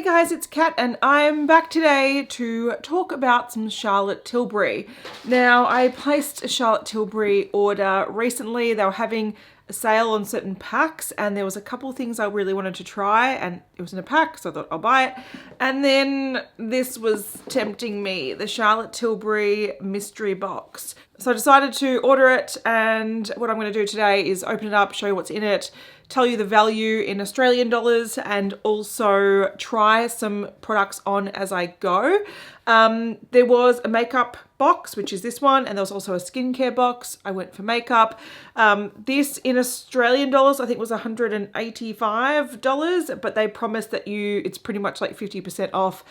guys, it's Kat and I'm back today to talk about some Charlotte Tilbury. Now, I placed a Charlotte Tilbury order recently. They were having a sale on certain packs and there was a couple of things I really wanted to try and it was in a pack, so I thought I'll buy it. And then this was tempting me, the Charlotte Tilbury mystery box. So I decided to order it, and what I'm going to do today is open it up, show you what's in it, tell you the value in Australian dollars, and also try some products on as I go. There was a makeup box, which is this one, and there was also a skincare box. I went for makeup. This in Australian dollars, I think was $185, but they promised that it's pretty much like 50% off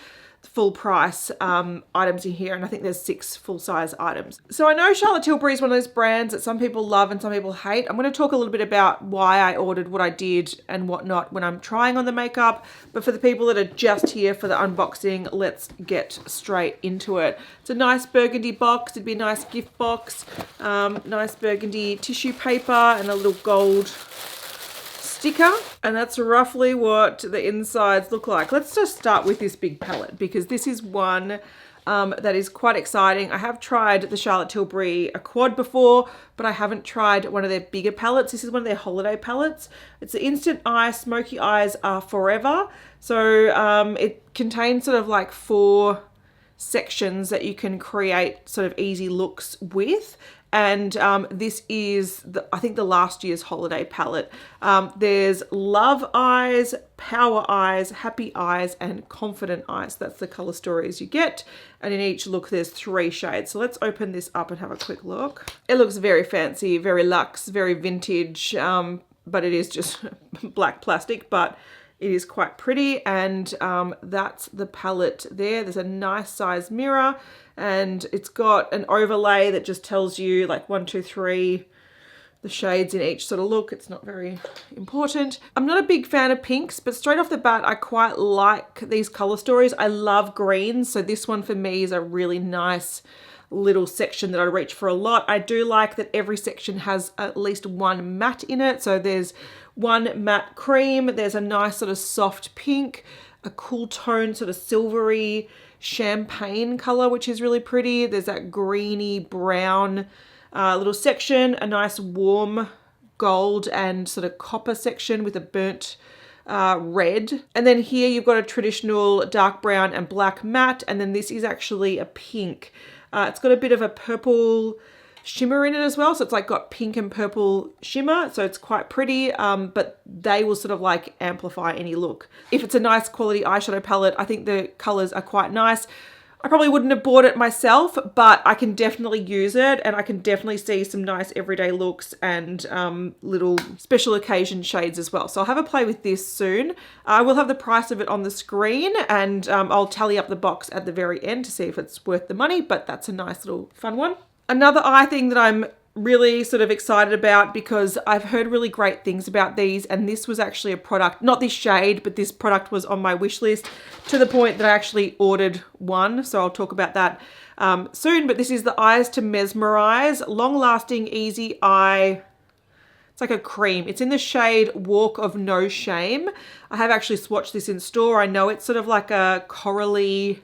full price items in here, and I think there's 6 full-size items. So I know Charlotte Tilbury is one of those brands that some people love and some people hate. I'm going to talk a little bit about why I ordered what I did and whatnot when I'm trying on the makeup, but for the people that are just here for the unboxing, let's get straight into it. It's a nice burgundy box. It'd be a nice gift box. Nice burgundy tissue paper and a little gold sticker, and that's roughly what the insides look like. Let's just start with this big palette because this is one that is quite exciting. I have tried the Charlotte Tilbury a quad before, but I haven't tried one of their bigger palettes. This is one of their holiday palettes. It's the Instant Eye Smoky Eyes Are Forever. So it contains sort of like 4 sections that you can create sort of easy looks with. And this is, I think, the last year's holiday palette. There's Love Eyes, Power Eyes, Happy Eyes, and Confident Eyes. That's the color stories you get. And in each look, there's 3 shades. So let's open this up and have a quick look. It looks very fancy, very luxe, very vintage, but it is just black plastic, but it is quite pretty. And that's the palette there. There's a nice size mirror. And it's got an overlay that just tells you like 1, 2, 3, the shades in each sort of look. It's not very important. I'm not a big fan of pinks, but straight off the bat, I quite like these color stories. I love greens. So this one for me is a really nice little section that I reach for a lot. I do like that every section has at least 1 matte in it. So there's 1 matte cream. There's a nice sort of soft pink, a cool tone, sort of silvery champagne color, which is really pretty. There's that greeny brown little section, a nice warm gold and sort of copper section with a burnt red. And then here you've got a traditional dark brown and black matte. And then this is actually a pink. It's got a bit of a purple shimmer in it as well, so it's like got pink and purple shimmer, so it's quite pretty, but they will sort of like amplify any look. If it's a nice quality eyeshadow palette, I think the colors are quite nice. I probably wouldn't have bought it myself, but I can definitely use it, and I can definitely see some nice everyday looks and little special occasion shades as well. So I'll have a play with this soon. I will have the price of it on the screen, and I'll tally up the box at the very end to see if it's worth the money, but that's a nice little fun one. Another eye thing that I'm really sort of excited about, because I've heard really great things about these, and this was actually a product, not this shade, but this product was on my wish list to the point that I actually ordered one. So I'll talk about that soon, but this is the Eyes to Mesmerize Long Lasting Easy Eye. It's like a cream. It's in the shade Walk of No Shame. I have actually swatched this in store. I know it's sort of like a corally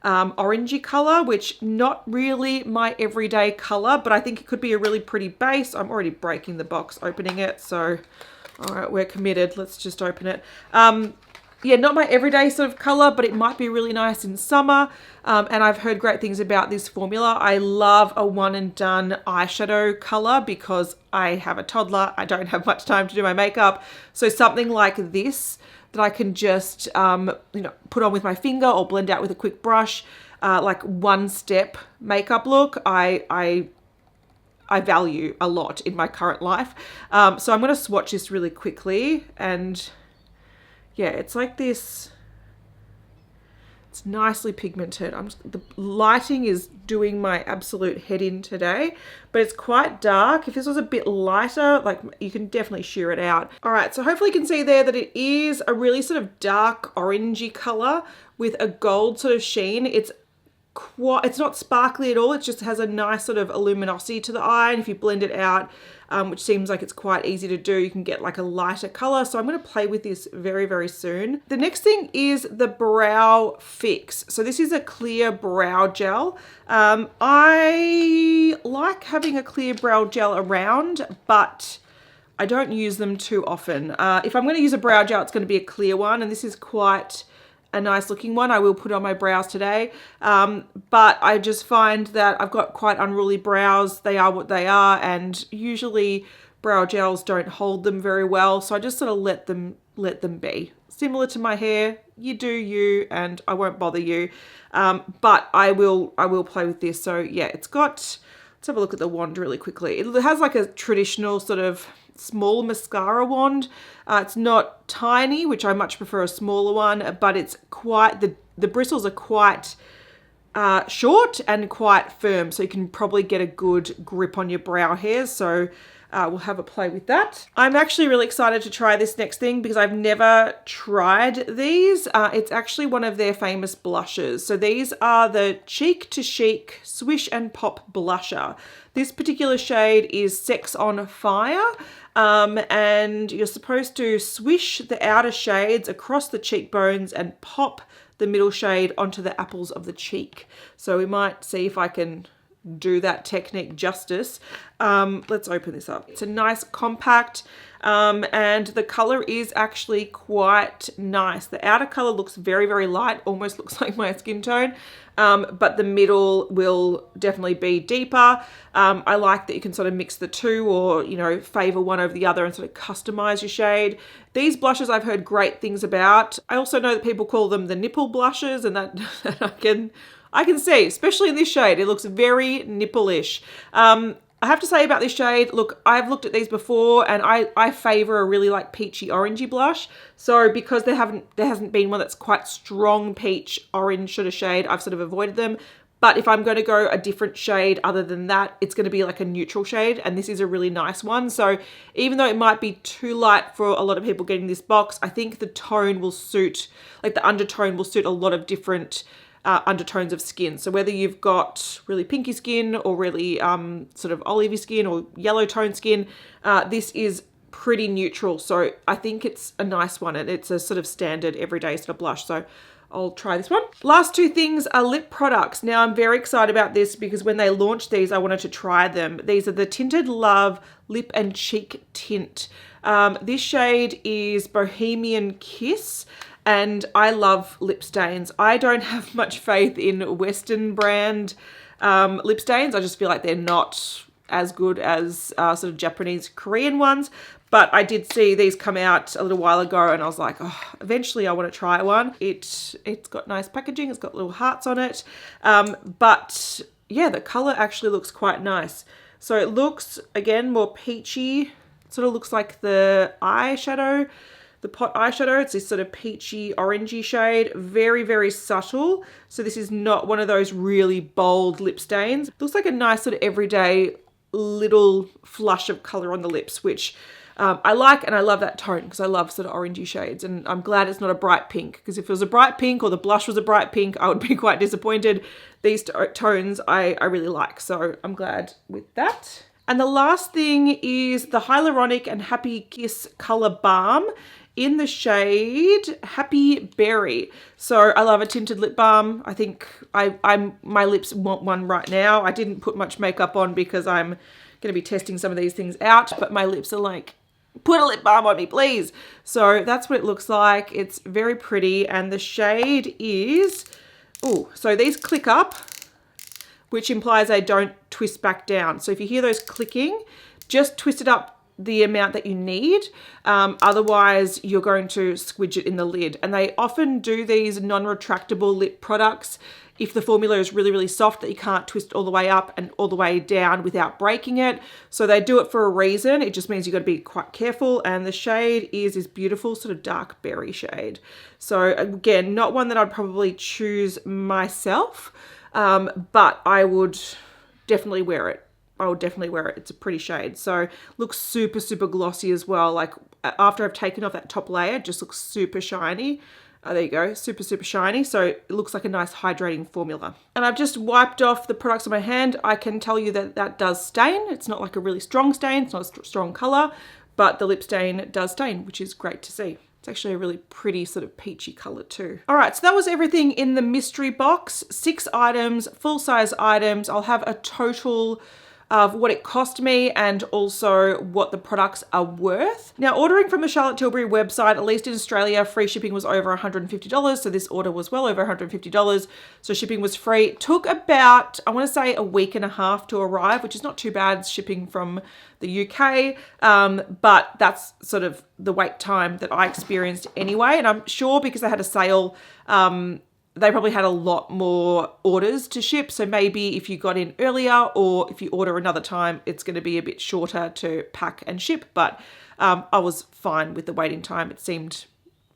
orangey color, which not really my everyday color, but I think it could be a really pretty base. I'm already breaking the box opening it, so all right, we're committed. Let's just open it. Yeah, not my everyday sort of color, but it might be really nice in summer. And I've heard great things about this formula. I love a one and done eyeshadow color because I have a toddler. I don't have much time to do my makeup. So something like this that I can just, put on with my finger or blend out with a quick brush, like one step makeup look, I value a lot in my current life. So I'm going to swatch this really quickly, and yeah, it's like this. It's nicely pigmented. The lighting is doing my absolute head in today, but it's quite dark. If this was a bit lighter, like, you can definitely sheer it out. All right, so hopefully you can see there that it is a really sort of dark orangey color with a gold sort of sheen. It's it's not sparkly at all. It just has a nice sort of luminosity to the eye. And if you blend it out, which seems like it's quite easy to do, you can get like a lighter color. So I'm going to play with this very, very soon. The next thing is the Brow Fix. So this is a clear brow gel. I like having a clear brow gel around, but I don't use them too often. If I'm going to use a brow gel, it's going to be a clear one. And this is quite a nice looking one. I will put it on my brows today. But I just find that I've got quite unruly brows. They are what they are. And usually brow gels don't hold them very well. So I just sort of let them be. Similar to my hair, you do you, and I won't bother you. But I will play with this. So yeah, it's got, let's have a look at the wand really quickly. It has like a traditional sort of small mascara wand. It's not tiny, which I much prefer a smaller one, but it's quite, the bristles are quite short and quite firm, so you can probably get a good grip on your brow hairs. So we'll have a play with that. I'm actually really excited to try this next thing because I've never tried these. It's actually one of their famous blushes. So these are the Cheek to Chic Swish and Pop Blusher. This particular shade is Sex on Fire. And you're supposed to swish the outer shades across the cheekbones and pop the middle shade onto the apples of the cheek. So we might see if I can do that technique justice. Let's open this up. It's a nice compact, and the color is actually quite nice. The outer color looks very, very light, almost looks like my skin tone, but the middle will definitely be deeper. I like that you can sort of mix the two, or, you know, favor one over the other and sort of customize your shade. These blushes I've heard great things about. I also know that people call them the nipple blushes, and that I can see, especially in this shade, it looks very nipple-ish. I have to say about this shade, look, I've looked at these before, and I favor a really like peachy orangey blush. So because there hasn't been one that's quite strong peach orange sort of shade, I've sort of avoided them. But if I'm going to go a different shade other than that, it's going to be like a neutral shade, and this is a really nice one. So even though it might be too light for a lot of people getting this box, I think the tone will suit, like the undertone will suit a lot of different undertones of skin. So whether you've got really pinky skin or really sort of olivey skin or yellow tone skin, this is pretty neutral. So I think it's a nice one, and it's a sort of standard everyday sort of blush. So I'll try this one. Last two things are lip products. Now I'm very excited about this because when they launched these, I wanted to try them. These are the Tinted Love Lip and Cheek Tint. This shade is Bohemian Kiss. And I love lip stains. I don't have much faith in Western brand lip stains. I just feel like they're not as good as sort of Japanese, Korean ones. But I did see these come out a little while ago, and I was like, oh, eventually I want to try one. It's got nice packaging. It's got little hearts on it. But yeah, the color actually looks quite nice. So it looks, again, more peachy. It sort of looks like the eyeshadow. The pot eyeshadow, it's this sort of peachy orangey shade, very, very subtle. So this is not one of those really bold lip stains. It looks like a nice sort of everyday little flush of color on the lips, which I like, and I love that tone because I love sort of orangey shades, and I'm glad it's not a bright pink, because if it was a bright pink or the blush was a bright pink, I would be quite disappointed. These tones I really like, so I'm glad with that. And the last thing is the Hyaluronic and Happy Kiss Color Balm in the shade Happy Berry. So I love a tinted lip balm. I think my lips want one right now. I didn't put much makeup on because I'm going to be testing some of these things out, but my lips are like, put a lip balm on me, please. So that's what it looks like. It's very pretty, and the shade is, oh, so these click up, which implies they don't twist back down. So if you hear those clicking, just twist it up the amount that you need. Otherwise, you're going to squidge it in the lid. And they often do these non-retractable lip products if the formula is really, really soft that you can't twist all the way up and all the way down without breaking it. So they do it for a reason. It just means you've got to be quite careful. And the shade is this beautiful sort of dark berry shade. So again, not one that I'd probably choose myself, but I would definitely wear it. I will definitely wear it. It's a pretty shade. So looks super, super glossy as well. Like after I've taken off that top layer, it just looks super shiny. Oh, there you go, super, super shiny. So it looks like a nice hydrating formula. And I've just wiped off the products on my hand. I can tell you that that does stain. It's not like a really strong stain. It's not a strong color, but the lip stain does stain, which is great to see. It's actually a really pretty sort of peachy color too. All right, so that was everything in the mystery box. 6 items, full-size items. I'll have a total of what it cost me and also what the products are worth. Now, ordering from the Charlotte Tilbury website, at least in Australia, free shipping was over $150. So this order was well over $150. So shipping was free. It took about, I want to say, a week and a half to arrive, which is not too bad shipping from the UK. But that's sort of the wait time that I experienced anyway. And I'm sure because they had a sale, they probably had a lot more orders to ship. So maybe if you got in earlier or if you order another time, it's going to be a bit shorter to pack and ship. But I was fine with the waiting time. It seemed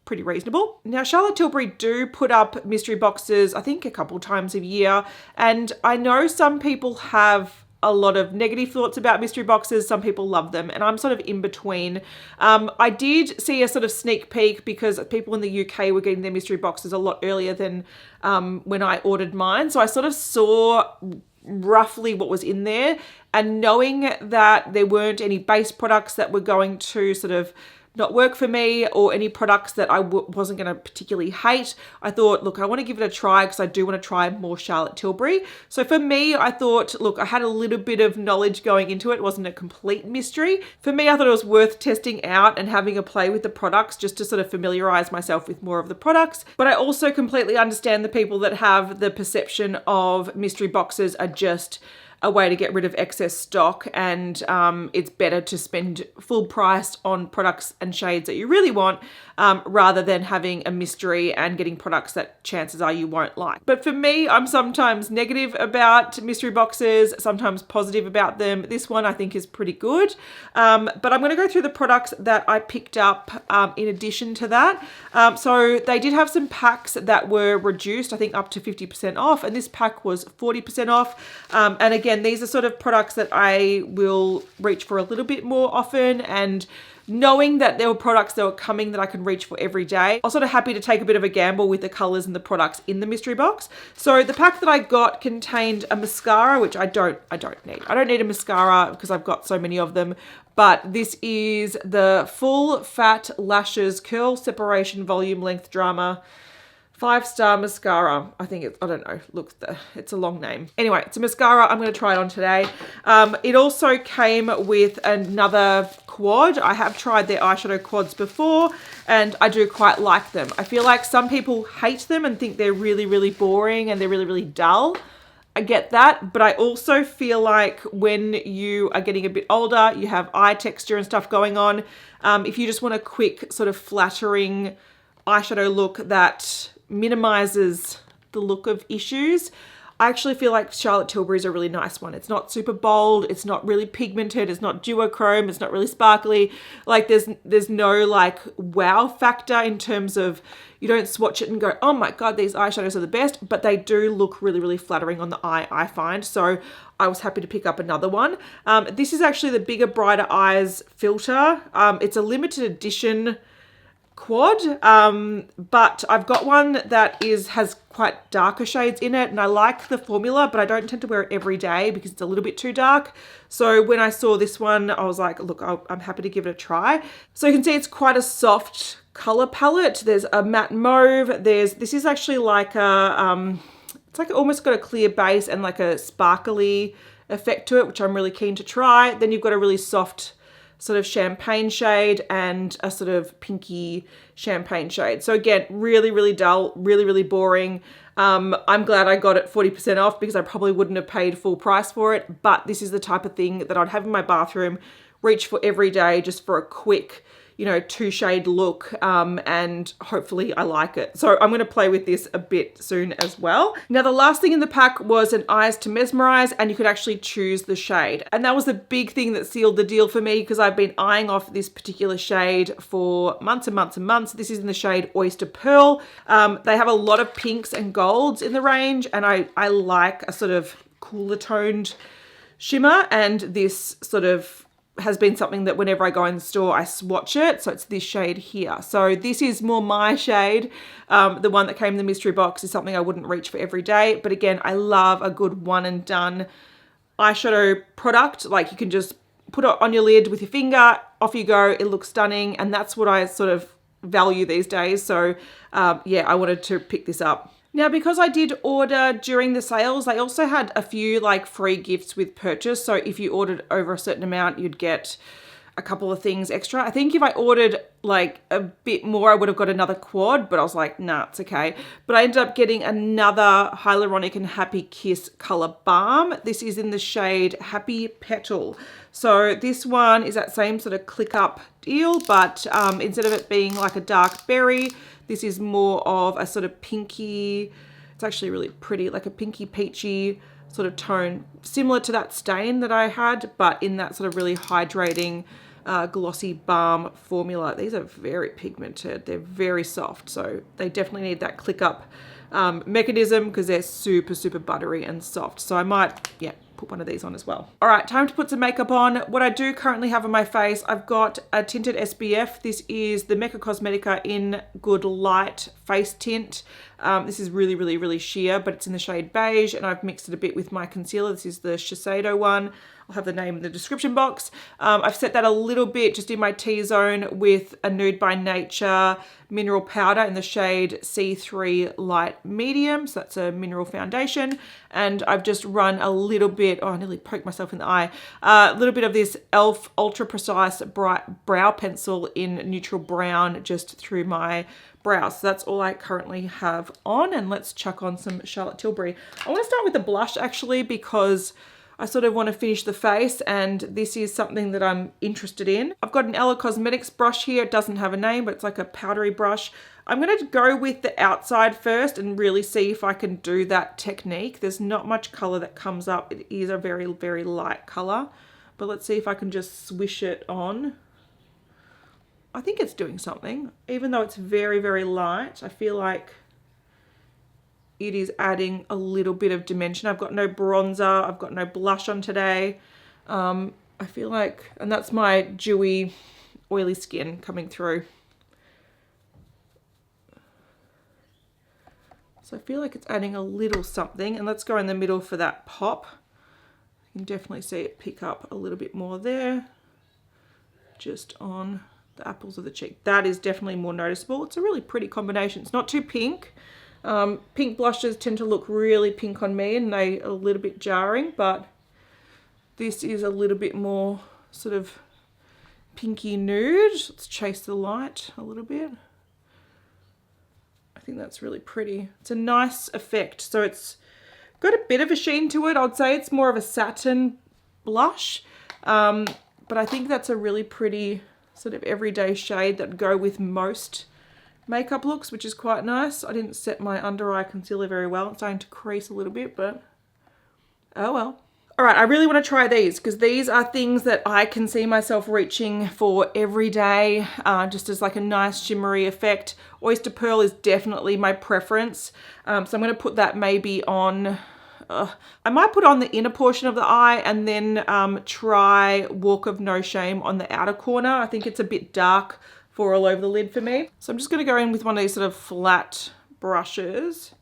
pretty reasonable. Now, Charlotte Tilbury do put up mystery boxes, I think a couple times a year. And I know some people have a lot of negative thoughts about mystery boxes. Some people love them, and I'm sort of in between. I did see a sort of sneak peek because people in the UK were getting their mystery boxes a lot earlier than when I ordered mine. So I sort of saw roughly what was in there, and knowing that there weren't any base products that were going to sort of not work for me or any products that I wasn't going to particularly hate, I thought, look, I want to give it a try because I do want to try more Charlotte Tilbury. So for me, I thought, look, I had a little bit of knowledge going into it. It wasn't a complete mystery. For me, I thought it was worth testing out and having a play with the products just to sort of familiarize myself with more of the products. But I also completely understand the people that have the perception of mystery boxes are just a way to get rid of excess stock, and it's better to spend full price on products and shades that you really want rather than having a mystery and getting products that chances are you won't like. But for me, I'm sometimes negative about mystery boxes, sometimes positive about them. This one I think is pretty good. But I'm going to go through the products that I picked up in addition to that. So they did have some packs that were reduced, I think up to 50% off, and this pack was 40% off. And again, these are sort of products that I will reach for a little bit more often, and knowing that there were products that were coming that I can reach for every day, I was sort of happy to take a bit of a gamble with the colors and the products in the mystery box. So the pack that I got contained a mascara, which I don't need. I don't need a mascara because I've got so many of them. But this is the Full Fat Lashes Curl Separation Volume Length Drama 5-star mascara. I think it's, I don't know, look, it's a long name. Anyway, it's a mascara. I'm going to try it on today. It also came with another quad. I have tried their eyeshadow quads before, and I do quite like them. I feel like some people hate them and think they're really, really boring and they're really, really dull. I get that, but I also feel like when you are getting a bit older, you have eye texture and stuff going on. If you just want a quick sort of flattering eyeshadow look that minimizes the look of issues, I actually feel like Charlotte Tilbury is a really nice one. It's not super bold, it's not really pigmented, it's not duochrome, it's not really sparkly. Like there's no like wow factor in terms of, you don't swatch it and go, oh my God, these eyeshadows are the best, but they do look really, really flattering on the eye, I find. So I was happy to pick up another one. This is actually the Bigger Brighter Eyes filter. It's a limited edition quad, but I've got one that has quite darker shades in it, and I like the formula, but I don't tend to wear it every day because it's a little bit too dark. So when I saw this one, I was like, look, I'm happy to give it a try. So you can see it's quite a soft color palette. There's a matte mauve. This is actually like a, it's like almost got a clear base and like a sparkly effect to it, which I'm really keen to try. Then you've got a really soft sort of champagne shade and a sort of pinky champagne shade. So again, really, really dull, really, really boring. I'm glad I got it 40% off because I probably wouldn't have paid full price for it, but this is the type of thing that I'd have in my bathroom, reach for every day just for a quick, 2-shade look, and hopefully I like it. So I'm going to play with this a bit soon as well. Now, the last thing in the pack was an Eyes to Mesmerize, and you could actually choose the shade. And that was the big thing that sealed the deal for me because I've been eyeing off this particular shade for months and months and months. This is in the shade Oyster Pearl. They have a lot of pinks and golds in the range, and I like a sort of cooler toned shimmer, and this sort of has been something that whenever I go in the store, I swatch it. So it's this shade here. So this is more my shade. The one that came in the mystery box is something I wouldn't reach for every day. But again, I love a good one and done eyeshadow product. Like you can just put it on your lid with your finger, off you go. It looks stunning. And that's what I sort of value these days. So yeah, I wanted to pick this up. Now, because I did order during the sales, they also had a few like free gifts with purchase. So if you ordered over a certain amount, you'd get a couple of things extra. I think if I ordered like a bit more, I would have got another quad, but I was like, nah, it's okay. But I ended up getting another Hyaluronic and Happy Kiss color balm. This is in the shade Happy Petal. So this one is that same sort of click up deal, but instead of it being like a dark berry, this is more of a sort of pinky, it's actually really pretty, like a pinky peachy sort of tone, similar to that stain that I had, but in that sort of really hydrating, glossy balm formula. These are very pigmented. They're very soft, so they definitely need that click up mechanism because they're super, super buttery and soft. So I might, yeah, put one of these on as well. All right, time to put some makeup on. What I do currently have on my face, I've got a tinted SPF. This is the Mecca Cosmetica in Good Light face tint. This is really, really, really sheer, but it's in the shade beige, and I've mixed it a bit with my concealer. This is the Shiseido one. I'll have the name in the description box. I've set that a little bit just in my T-zone with a Nude by Nature mineral powder in the shade C3 Light Medium. So that's a mineral foundation. And I've just run a little bit, oh, I nearly poked myself in the eye, a little bit of this e.l.f. Ultra Precise Bright Brow Pencil in neutral brown just through my brows. So that's all I currently have on. And let's chuck on some Charlotte Tilbury. I want to start with the blush actually, because I sort of want to finish the face, and this is something that I'm interested in. I've got an Ella Cosmetics brush here. It doesn't have a name, but it's like a powdery brush. I'm going to go with the outside first and really see if I can do that technique. There's not much color that comes up. It is a very, very light color, but let's see if I can just swish it on. I think it's doing something. Even though it's very, very light, I feel like it is adding a little bit of dimension. I've got no bronzer. I've got no blush on today. I feel like, and that's my dewy, oily skin coming through. So I feel like it's adding a little something. And let's go in the middle for that pop. You can definitely see it pick up a little bit more there. Just on the apples of the cheek. That is definitely more noticeable. It's a really pretty combination. It's not too pink. Pink blushes tend to look really pink on me and they are a little bit jarring, but this is a little bit more sort of pinky nude. Let's chase the light a little bit. I think that's really pretty. It's a nice effect. So it's got a bit of a sheen to it. I'd say it's more of a satin blush, but I think that's a really pretty sort of everyday shade that would go with most makeup looks, which is quite nice. I didn't set my under eye concealer very well. It's starting to crease a little bit, but oh well. All right, I really want to try these because these are things that I can see myself reaching for every day, just as like a nice shimmery effect. Oyster Pearl is definitely my preference. So I'm going to put that maybe on, I might put on the inner portion of the eye and then try Walk of No Shame on the outer corner. I think it's a bit dark for all over the lid for me. So I'm just going to go in with one of these sort of flat brushes.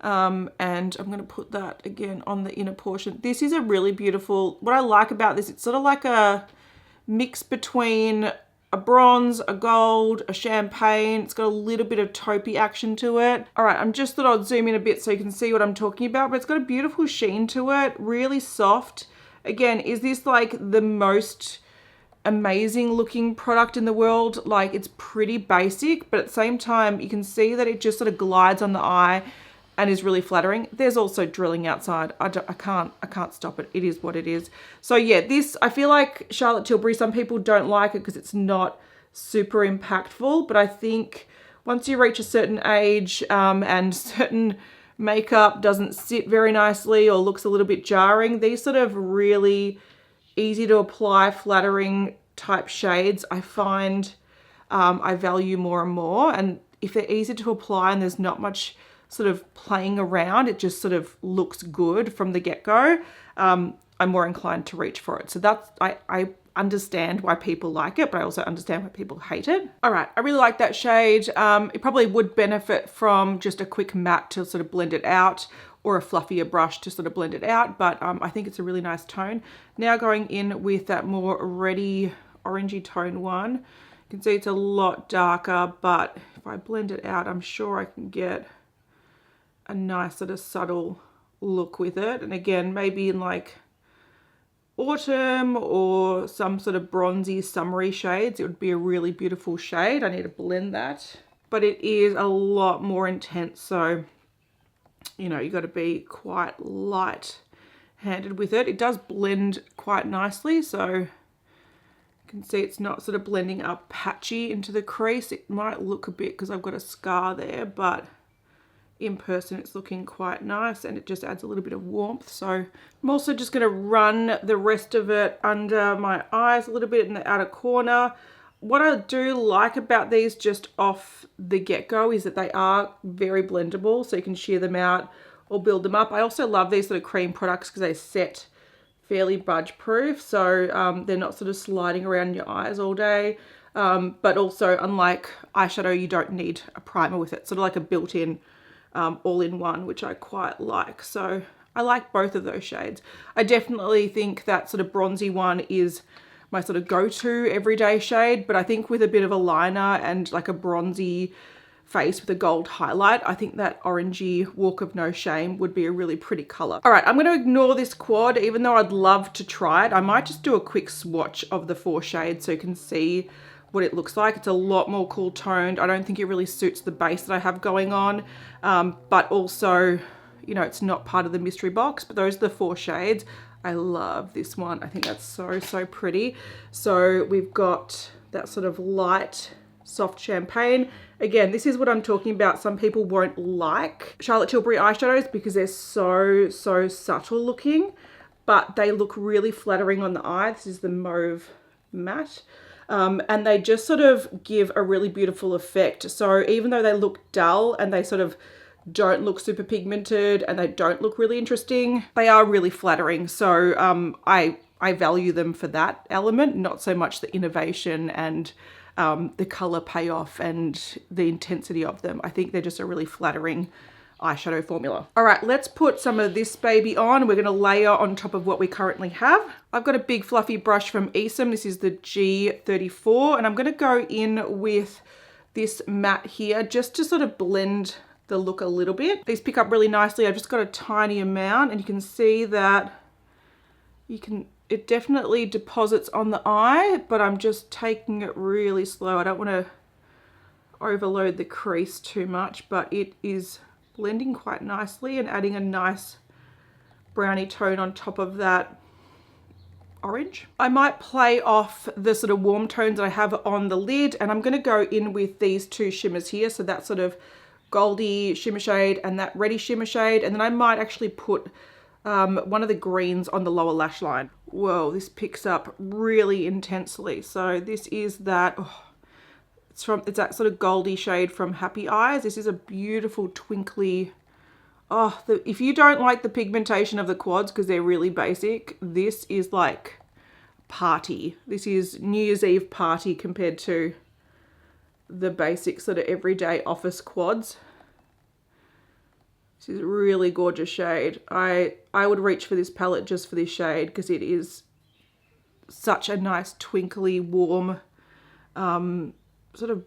And I'm going to put that again on the inner portion. This is a really beautiful, what I like about this, it's sort of like a mix between a bronze, a gold, a champagne. It's got a little bit of taupey action to it. All right, I'm just thought I'd zoom in a bit so you can see what I'm talking about, but it's got a beautiful sheen to it, really soft. Again, is this like the most amazing looking product in the world? Like, it's pretty basic, but at the same time, you can see that it just sort of glides on the eye and is really flattering. There's also drilling outside. I can't stop it. It is what it is. So yeah, this, I feel like Charlotte Tilbury, some people don't like it because it's not super impactful, but I think once you reach a certain age and certain makeup doesn't sit very nicely or looks a little bit jarring, these sort of really easy to apply, flattering type shades, I find I value more and more. And if they're easy to apply and there's not much sort of playing around, it just sort of looks good from the get-go, I'm more inclined to reach for it. So that's, I understand why people like it, but I also understand why people hate it. All right, I really like that shade. It probably would benefit from just a quick matte to sort of blend it out, or a fluffier brush to sort of blend it out, but I think it's a really nice tone. Now going in with that more reddy orangey tone one. You can see it's a lot darker, but if I blend it out, I'm sure I can get a nice sort of subtle look with it. And again, maybe in like autumn or some sort of bronzy summery shades, it would be a really beautiful shade. I need to blend that, but it is a lot more intense, so you know, you got to be quite light handed with it. It does blend quite nicely, so you can see it's not sort of blending up patchy into the crease. It might look a bit because I've got a scar there, but in person it's looking quite nice, and it just adds a little bit of warmth. So I'm also just going to run the rest of it under my eyes a little bit in the outer corner. What I do like about these just off the get-go is that they are very blendable, so you can shear them out or build them up. I also love these sort of cream products because they set fairly budge proof, so they're not sort of sliding around your eyes all day. But also, unlike eyeshadow, you don't need a primer with it, sort of like a built-in all-in-one, which I quite like. So I like both of those shades. I definitely think that sort of bronzy one is my sort of go-to everyday shade, but I think with a bit of a liner and like a bronzy face with a gold highlight, I think that orangey Walk of No Shame would be a really pretty color. All right, I'm going to ignore this quad, even though I'd love to try it. I might just do a quick swatch of the 4 shades so you can see what it looks like. It's a lot more cool toned. I don't think it really suits the base that I have going on, but also, you know, it's not part of the mystery box, but those are the 4 shades. I love this one. I think that's so pretty. So we've got that sort of light, soft champagne. Again, this is what I'm talking about. Some people won't like Charlotte Tilbury eyeshadows because they're so subtle looking, but they look really flattering on the eye. This is the Mauve Matte. And they just sort of give a really beautiful effect. So even though they look dull and they sort of don't look super pigmented and they don't look really interesting, they are really flattering. So I value them for that element, not so much the innovation and the color payoff and the intensity of them. I think they're just a really flattering eyeshadow formula. All right, let's put some of this baby on. We're gonna layer on top of what we currently have. I've got a big fluffy brush from Esom. This is the G34, and I'm gonna go in with this matte here just to sort of blend the look a little bit. These pick up really nicely. I've just got a tiny amount, and you can see that it definitely deposits on the eye, but I'm just taking it really slow. I don't want to overload the crease too much, but it is blending quite nicely and adding a nice brownie tone on top of that orange. I might play off the sort of warm tones that I have on the lid, and I'm going to go in with these 2 shimmers here. So that sort of goldy shimmer shade and that reddy shimmer shade, and then I might actually put one of the greens on the lower lash line. Whoa, this picks up really intensely. So this is that, it's that sort of goldy shade from Happy Eyes. This is a beautiful twinkly, if you don't like the pigmentation of the quads because they're really basic, this is like party. This is New Year's Eve party compared to the basic sort of everyday office quads. This is a really gorgeous shade. I would reach for this palette just for this shade because it is such a nice twinkly, warm, sort of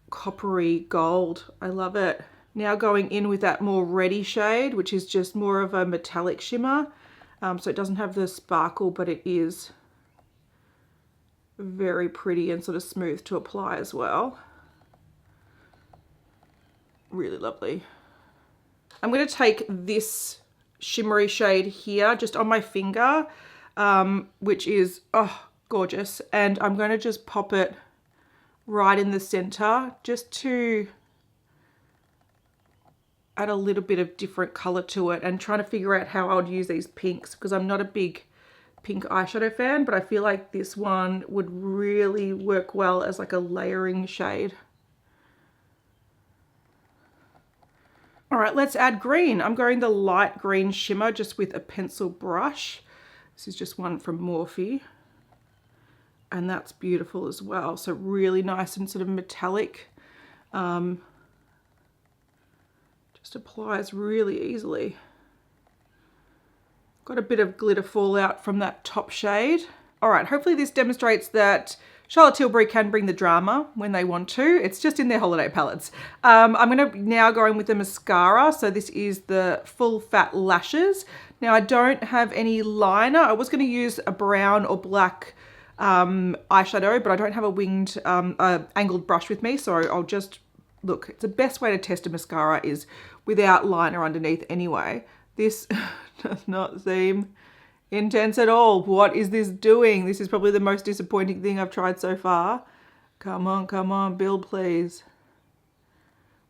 coppery gold. I love it. Now going in with that more reddy shade, which is just more of a metallic shimmer. So it doesn't have the sparkle, but it is very pretty and sort of smooth to apply as well. Really lovely. I'm going to take this shimmery shade here just on my finger, which is gorgeous, and I'm going to just pop it right in the center just to add a little bit of different color to it, and trying to figure out how I would use these pinks because I'm not a big pink eyeshadow fan, but I feel like this one would really work well as like a layering shade. All right, let's add green. I'm going the light green shimmer just with a pencil brush. This is just one from Morphe. and that's beautiful as well. So really nice and sort of metallic. Just applies really easily. Got a bit of glitter fallout from that top shade. All right, hopefully this demonstrates that Charlotte Tilbury can bring the drama when they want to. It's just in their holiday palettes. I'm going to now go in with the mascara. So this is the Full Fat Lashes. Now I don't have any liner. I was going to use a brown or black eyeshadow, but I don't have a winged angled brush with me. So I'll just, look, it's the best way to test a mascara is without liner underneath anyway. This does not seem intense at all. What is this doing? This is probably the most disappointing thing I've tried so far. Come on, build please.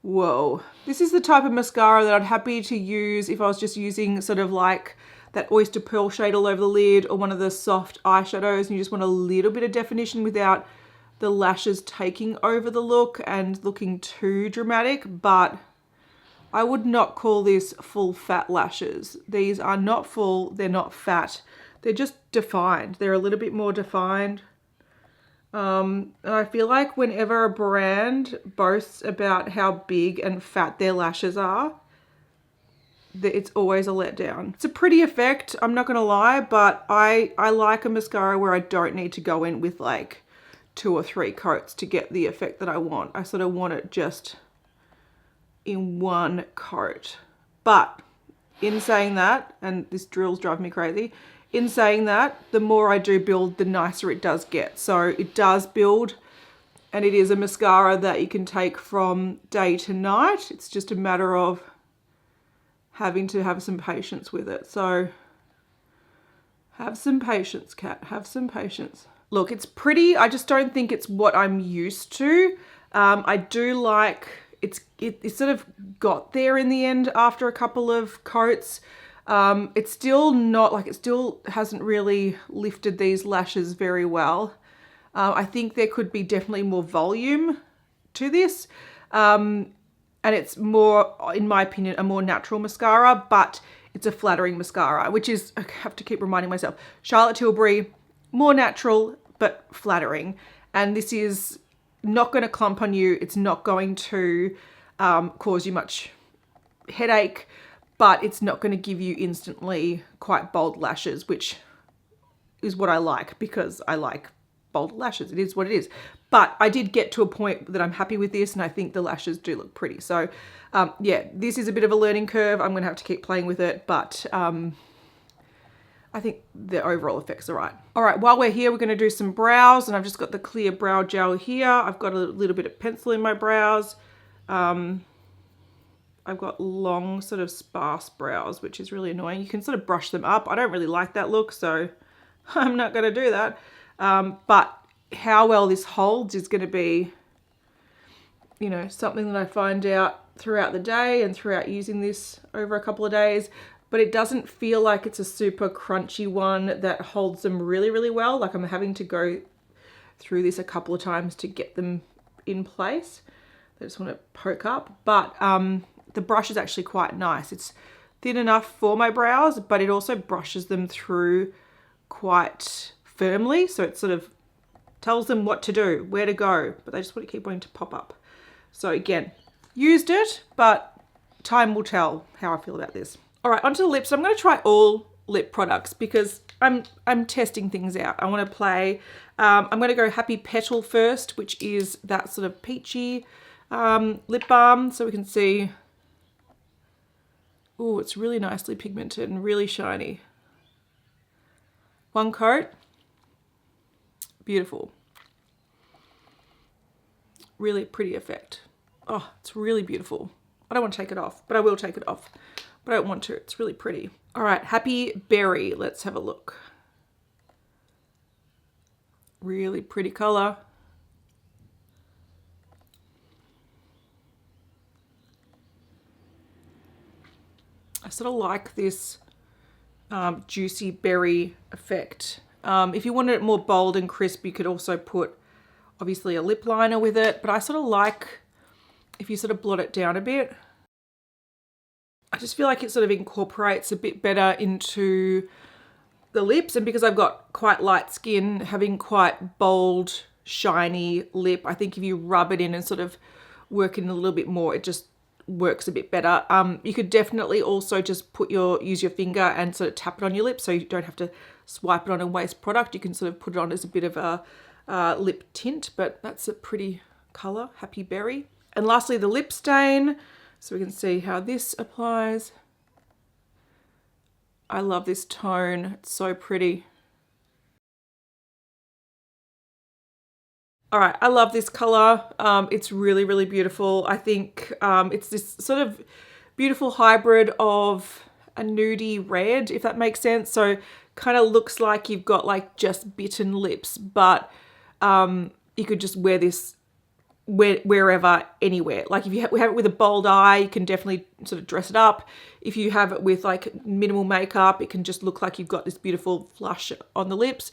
Whoa. This is the type of mascara that I'd happy to use if I was just using sort of like that oyster pearl shade all over the lid or one of the soft eyeshadows and you just want a little bit of definition without the lashes taking over the look and looking too dramatic. But I would not call this full fat lashes. These are not full, they're not fat. They're just defined. They're a little bit more defined. And I feel like whenever a brand boasts about how big and fat their lashes are, it's always a letdown. It's a pretty effect, I'm not gonna lie, but I like a mascara where I don't need to go in with like 2 or 3 coats to get the effect that I want. I sort of want it just in one coat. But in saying that, and this drill's driving me crazy, in saying that, the more I do build, the nicer it does get. So it does build, and it is a mascara that you can take from day to night. It's just a matter of having to have some patience with it. So have some patience, Kat, have some patience. Look, it's pretty. I just don't think it's what I'm used to. I do like, it sort of got there in the end after a couple of coats. It's still not like, it still hasn't really lifted these lashes very well. I think there could be definitely more volume to this. And it's more, in my opinion, a more natural mascara, but it's a flattering mascara, which is, I have to keep reminding myself, Charlotte Tilbury, more natural, but flattering. And this is not going to clump on you. It's not going to cause you much headache, but it's not going to give you instantly quite bold lashes, which is what I like because I like bold lashes. It is what it is. But I did get to a point that I'm happy with this and I think the lashes do look pretty. So yeah, this is a bit of a learning curve. I'm going to have to keep playing with it, but I think the overall effects are right. All right, while we're here, we're going to do some brows, and I've just got the clear brow gel here. I've got a little bit of pencil in my brows. I've got long sort of sparse brows, which is really annoying. You can sort of brush them up. I don't really like that look, so I'm not going to do that. But how well this holds is going to be, you know, something that I find out throughout the day and throughout using this over a couple of days. But it doesn't feel like it's a super crunchy one that holds them really, really well. Like I'm having to go through this a couple of times to get them in place. I just want to poke up. But the brush is actually quite nice. It's thin enough for my brows, but it also brushes them through quite firmly. So it sort of tells them what to do, where to go, but they just want to keep wanting to pop up. So again, used it, but time will tell how I feel about this. All right, onto the lips. I'm going to try all lip products because I'm testing things out. I want to play. I'm going to go Happy Petal first, which is that sort of peachy lip balm. So we can see, oh, it's really nicely pigmented and really shiny. One coat, beautiful. Really pretty effect. Oh, it's really beautiful. I don't want to take it off, but I will take it off. But I don't want to. It's really pretty. All right, Happy Berry. Let's have a look. Really pretty color. I sort of like this juicy berry effect. If you wanted it more bold and crisp, you could also put obviously a lip liner with it. But I sort of like if you sort of blot it down a bit. I just feel like it sort of incorporates a bit better into the lips, and because I've got quite light skin, having quite bold, shiny lip, I think if you rub it in and sort of work in a little bit more, it just works a bit better. You could definitely also just use your finger and sort of tap it on your lips, so you don't have to swipe it on and waste product. You can sort of put it on as a bit of a lip tint, but that's a pretty color, Happy Berry. And lastly, the lip stain, so we can see how this applies. I love this tone, it's so pretty. All right, I love this color. It's really, really beautiful. I think it's this sort of beautiful hybrid of a nudie red, if that makes sense. So kind of looks like you've got like just bitten lips, but you could just wear this wherever, anywhere. Like if you have it with a bold eye, you can definitely sort of dress it up. If you have it with like minimal makeup, it can just look like you've got this beautiful flush on the lips.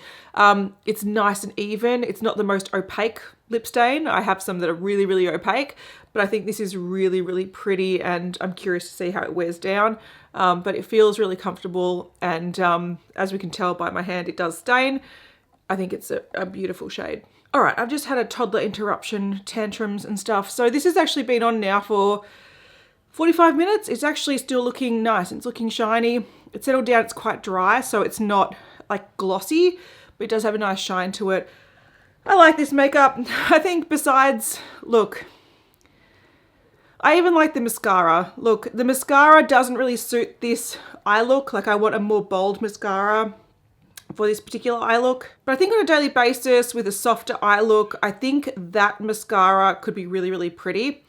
It's nice and even. It's not the most opaque lip stain. I have some that are really, really opaque, but I think this is really, really pretty, and I'm curious to see how it wears down. But it feels really comfortable, and as we can tell by my hand, it does stain. I think it's a beautiful shade. All right, I've just had a toddler interruption, tantrums and stuff. So this has actually been on now for 45 minutes. It's actually still looking nice. It's looking shiny. It's settled down. It's quite dry, so it's not like glossy, but it does have a nice shine to it. I like this makeup. I think besides, look, I even like the mascara. Look, the mascara doesn't really suit this eye look. Like I want a more bold mascara for this particular eye look. But I think on a daily basis with a softer eye look, I think that mascara could be really, really pretty.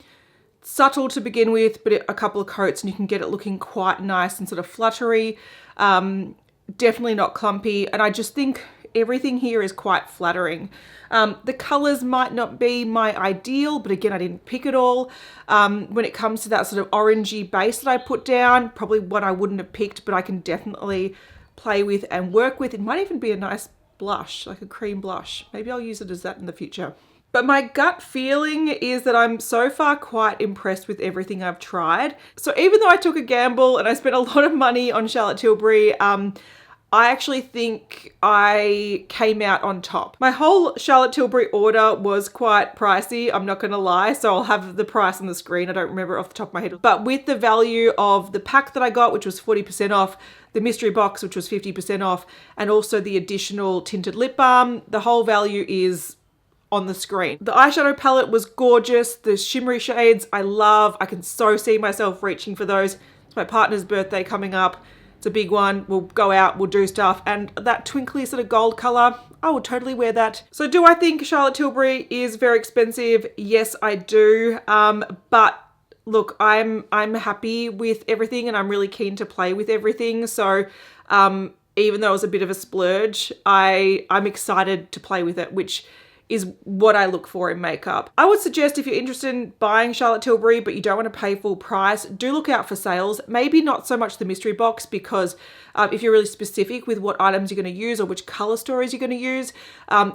Subtle to begin with, but a couple of coats and you can get it looking quite nice and sort of fluttery. Definitely not clumpy. And I just think everything here is quite flattering. The colors might not be my ideal, but again, I didn't pick it all. When it comes to that sort of orangey base that I put down, probably what I wouldn't have picked, but I can definitely play with and work with. It might even be a nice blush, like a cream blush. Maybe I'll use it as that in the future. But my gut feeling is that I'm so far quite impressed with everything I've tried. So even though I took a gamble and I spent a lot of money on Charlotte Tilbury, I actually think I came out on top. My whole Charlotte Tilbury order was quite pricey, I'm not gonna lie, so I'll have the price on the screen. I don't remember off the top of my head. But with the value of the pack that I got, which was 40% off, the mystery box, which was 50% off, and also the additional tinted lip balm, the whole value is on the screen. The eyeshadow palette was gorgeous. The shimmery shades I love. I can so see myself reaching for those. It's my partner's birthday coming up. It's a big one. We'll go out, we'll do stuff. And that twinkly sort of gold color, I will totally wear that. So do I think Charlotte Tilbury is very expensive? Yes, I do. But look, I'm happy with everything and I'm really keen to play with everything. So even though it was a bit of a splurge, I'm excited to play with it, which is what I look for in makeup. I would suggest if you're interested in buying Charlotte Tilbury, but you don't want to pay full price, do look out for sales. Maybe not so much the mystery box, because if you're really specific with what items you're going to use or which color stories you're going to use,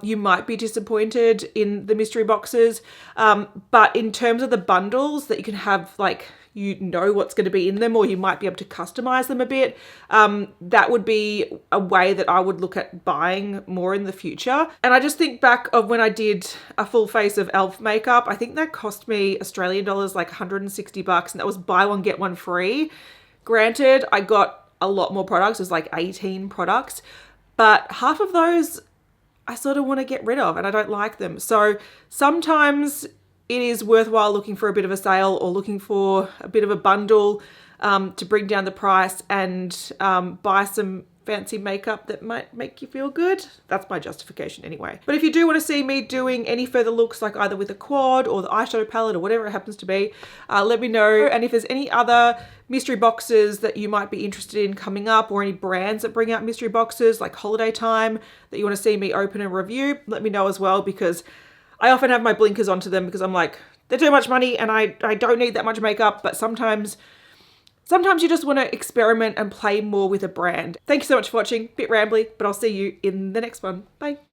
you might be disappointed in the mystery boxes. But in terms of the bundles that you can have, like, you know what's going to be in them, or you might be able to customize them a bit. That would be a way that I would look at buying more in the future. And I just think back of when I did a full face of e.l.f. makeup, I think that cost me Australian dollars like 160 bucks, and that was buy one, get one free. Granted, I got a lot more products. It was like 18 products, but half of those I sort of want to get rid of and I don't like them. So sometimes it is worthwhile looking for a bit of a sale or looking for a bit of a bundle to bring down the price and buy some fancy makeup that might make you feel good. That's my justification anyway. But if you do want to see me doing any further looks, like either with a quad or the eyeshadow palette or whatever it happens to be, let me know. And if there's any other mystery boxes that you might be interested in coming up, or any brands that bring out mystery boxes like holiday time that you want to see me open and review, let me know as well, because I often have my blinkers onto them because I'm like, they're too much money and I don't need that much makeup. But sometimes you just want to experiment and play more with a brand. Thank you so much for watching. Bit rambly, but I'll see you in the next one. Bye.